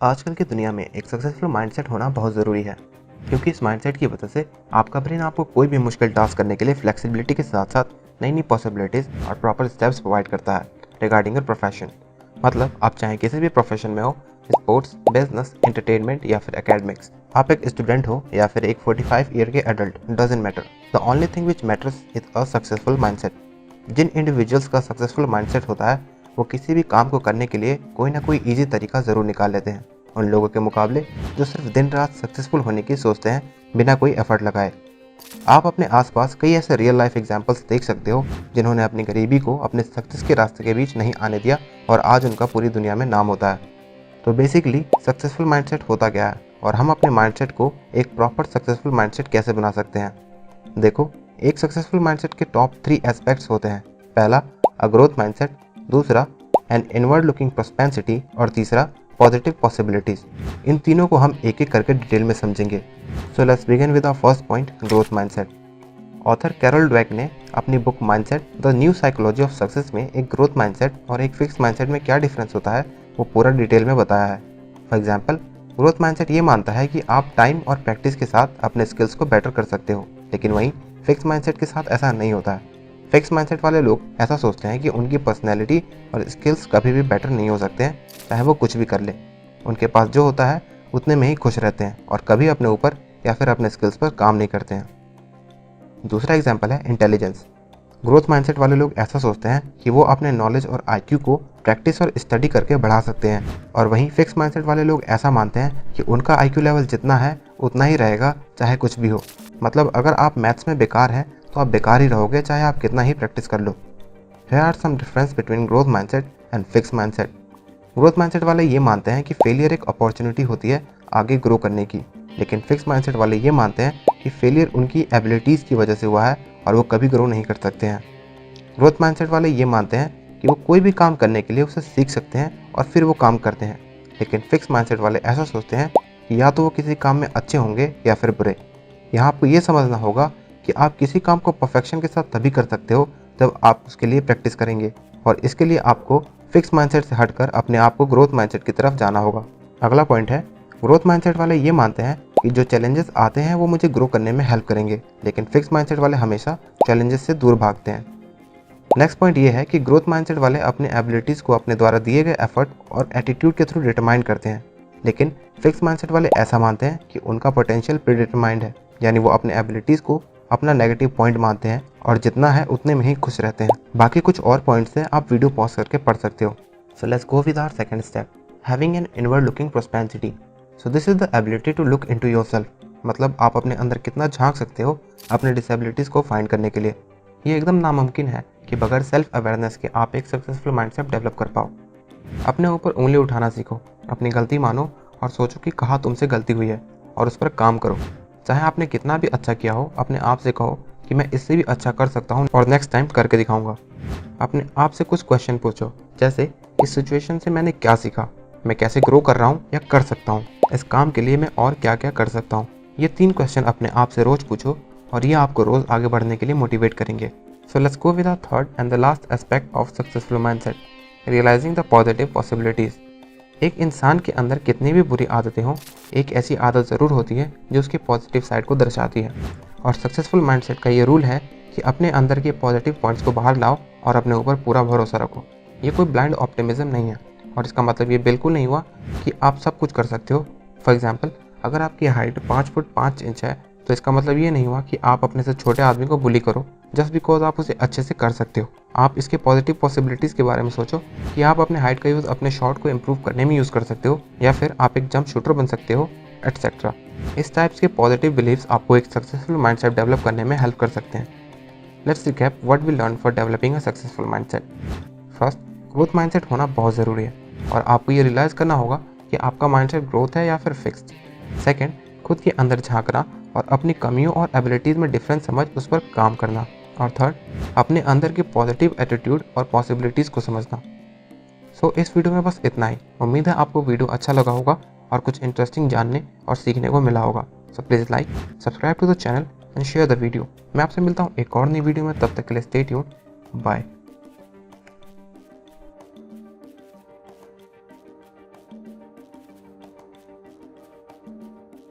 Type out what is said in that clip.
आजकल की दुनिया में एक सक्सेसफुल माइंडसेट होना बहुत ज़रूरी है, क्योंकि इस माइंडसेट की वजह से आपका ब्रेन आपको कोई भी मुश्किल टास्क करने के लिए फ्लेक्सिबिलिटी के साथ साथ नई नई पॉसिबिलिटीज़ और प्रॉपर स्टेप्स प्रोवाइड करता है रिगार्डिंग योर प्रोफेशन। मतलब आप चाहे किसी भी प्रोफेशन में हो, स्पोर्ट्स, बिजनेस, एंटरटेनमेंट या फिर एकेडमिक्स, आप एक स्टूडेंट हो या फिर एक 45 ईयर के adult, doesn't matter. The only thing which matters is a successful mindset. जिन इंडिविजुअल्स का सक्सेसफुल माइंडसेट होता है वो किसी भी काम को करने के लिए कोई ना कोई ईजी तरीका ज़रूर निकाल लेते हैं उन लोगों के मुकाबले जो सिर्फ दिन रात सक्सेसफुल होने की सोचते हैं बिना कोई एफर्ट लगाए। आप अपने आसपास कई ऐसे रियल लाइफ एग्जांपल्स देख सकते हो जिन्होंने अपनी गरीबी को अपने सक्सेस के रास्ते के बीच नहीं आने दिया और आज उनका पूरी दुनिया में नाम होता है। तो बेसिकली सक्सेसफुल माइंडसेट होता क्या है और हम अपने माइंडसेट को एक प्रॉपर सक्सेसफुल माइंडसेट कैसे बना सकते हैं। देखो, एक सक्सेसफुल माइंडसेट के टॉप 3 एस्पेक्ट्स होते हैं। पहला, अ ग्रोथ माइंडसेट, दूसरा एन इनवर्ड लुकिंग प्रोस्पेरिटी और तीसरा पॉजिटिव पॉसिबिलिटीज। इन तीनों को हम एक एक करके डिटेल में समझेंगे। So let's begin with our first point, growth mindset. Author Carol Dweck ने अपनी book mindset the new psychology of success में एक ग्रोथ माइंडसेट और एक फिक्स माइंडसेट में क्या डिफरेंस होता है वो पूरा डिटेल में बताया है। फॉर एग्जाम्पल, ग्रोथ माइंडसेट ये मानता है कि आप टाइम और प्रैक्टिस के साथ अपने स्किल्स को बेटर कर सकते हो, लेकिन वहीं फिक्स माइंडसेट के साथ ऐसा नहीं होता है। फिक्स माइंडसेट वाले लोग ऐसा सोचते हैं कि उनकी पर्सनैलिटी और स्किल्स कभी भी बेटर नहीं हो सकते हैं, चाहे वो कुछ भी कर ले। उनके पास जो होता है उतने में ही खुश रहते हैं और कभी अपने ऊपर या फिर अपने स्किल्स पर काम नहीं करते हैं। दूसरा एग्जाम्पल है इंटेलिजेंस। ग्रोथ माइंडसेट वाले लोग ऐसा सोचते हैं कि वो अपने नॉलेज और आईक्यू को प्रैक्टिस और स्टडी करके बढ़ा सकते हैं, और वहीं फिक्स माइंडसेट वाले लोग ऐसा मानते हैं कि उनका आईक्यू लेवल जितना है उतना ही रहेगा चाहे कुछ भी हो। मतलब अगर आप मैथ्स में बेकार हैं तो आप बेकार ही रहोगे चाहे आप कितना ही प्रैक्टिस कर लो। Here are some difference between growth mindset and fix mindset. Growth mindset वाले ये मानते हैं कि फेलियर एक अपॉर्चुनिटी होती है आगे ग्रो करने की, लेकिन फिक्स माइंडसेट वाले ये मानते हैं कि फेलियर उनकी एबिलिटीज़ की वजह से हुआ है और वो कभी ग्रो नहीं कर सकते हैं। ग्रोथ माइंडसेट वाले ये मानते हैं कि वो कोई भी काम करने के लिए उसे सीख सकते हैं और फिर वो काम करते हैं, लेकिन फिक्स माइंडसेट वाले ऐसा सोचते हैं कि या तो वो किसी काम में अच्छे होंगे या फिर बुरे। यहाँ आपको ये समझना होगा कि आप किसी काम को परफेक्शन के साथ तभी कर सकते हो जब आप उसके लिए प्रैक्टिस करेंगे, और इसके लिए आपको फिक्स माइंडसेट से हटकर अपने आप को ग्रोथ माइंडसेट की तरफ जाना होगा। अगला पॉइंट है, ग्रोथ माइंडसेट वाले ये मानते हैं कि जो चैलेंजेस आते हैं वो मुझे ग्रो करने में हेल्प करेंगे, लेकिन फिक्स माइंडसेट वाले हमेशा चैलेंजेस से दूर भागते हैं। नेक्स्ट पॉइंट ये है कि ग्रोथ माइंडसेट वाले अपने एबिलिटीज़ को अपने द्वारा दिए गए एफर्ट और एटीट्यूड के थ्रू डिटरमाइन करते हैं, लेकिन फिक्स माइंडसेट वाले ऐसा मानते हैं कि उनका पोटेंशियल प्रीडिटरमाइंड है, यानी वो अपने एबिलिटीज़ को अपना नेगेटिव पॉइंट मानते हैं और जितना है उतने में ही खुश रहते हैं। बाकी कुछ और पॉइंट्स हैं, आप वीडियो पॉज करके पढ़ सकते हो। So let's go with our second step, having an inward looking prosperity. So this is the ability to look into yourself. मतलब आप अपने अंदर कितना झांक सकते हो अपने डिसेबिलिटीज़ को फाइंड करने के लिए। ये एकदम नामुमकिन है कि बगैर सेल्फ अवेयरनेस के आप एक सक्सेसफुल माइंडसेट डेवलप कर पाओ। अपने ऊपर उंगली उठाना सीखो, अपनी गलती मानो और सोचो कि कहाँ तुमसे गलती हुई है और उस पर काम करो। चाहे आपने कितना भी अच्छा किया हो, अपने आप से कहो कि मैं इससे भी अच्छा कर सकता हूँ और नेक्स्ट टाइम करके दिखाऊंगा। अपने आप से कुछ क्वेश्चन पूछो, जैसे इस सिचुएशन से मैंने क्या सीखा, मैं कैसे ग्रो कर रहा हूँ या कर सकता हूँ, इस काम के लिए मैं और क्या क्या कर सकता हूँ। ये 3 क्वेश्चन अपने आप से रोज़ पूछो और ये आपको रोज़ आगे बढ़ने के लिए मोटिवेट करेंगे। So let's go with our third and the last aspect of successful mindset, realising the positive possibilities. एक इंसान के अंदर कितनी भी बुरी आदतें हों, एक ऐसी आदत ज़रूर होती है जो उसकी पॉजिटिव साइड को दर्शाती है, और सक्सेसफुल माइंडसेट का ये रूल है कि अपने अंदर के पॉजिटिव पॉइंट्स को बाहर लाओ और अपने ऊपर पूरा भरोसा रखो। ये कोई ब्लाइंड ऑप्टिमिज्म नहीं है, और इसका मतलब ये बिल्कुल नहीं हुआ कि आप सब कुछ कर सकते हो। फॉर एग्जाम्पल, अगर आपकी हाइट 5 फुट 5 इंच है तो इसका मतलब ये नहीं हुआ कि आप अपने से छोटे आदमी को बुली करो जस्ट बिकॉज आप उसे अच्छे से कर सकते हो। आप इसके पॉजिटिव पॉसिबिलिटीज़ के बारे में सोचो कि आप अपने हाइट का यूज़ अपने शॉट को इम्प्रूव करने में यूज़ कर सकते हो, या फिर आप एक जंप शूटर बन सकते हो, एटसेट्रा। इस टाइप्स के पॉजिटिव बिलीव्स आपको एक सक्सेसफुल माइंडसेट डेवलप करने में हेल्प कर सकते हैं। Let's recap what we learn for developing a successful mindset. First, growth mindset होना बहुत ज़रूरी है और आपको ये रियलाइज़ करना होगा कि आपका माइंडसेट ग्रोथ है या फिर फिक्स्ड। सेकेंड, खुद के अंदर झांकना और अपनी कमियों और एबिलिटीज़ में डिफरेंस समझ उस पर काम करना। और थर्ड, अपने अंदर के पॉजिटिव एटीट्यूड और पॉसिबिलिटीज़ को समझना। सो इस वीडियो में बस इतना ही। उम्मीद है आपको वीडियो अच्छा लगा होगा और कुछ इंटरेस्टिंग जानने और सीखने को मिला होगा। So please like, subscribe to the channel and share the video. मैं आपसे मिलता हूँ एक और नई वीडियो में, तब तक के लिए स्टे ट्यून्ड, बाय।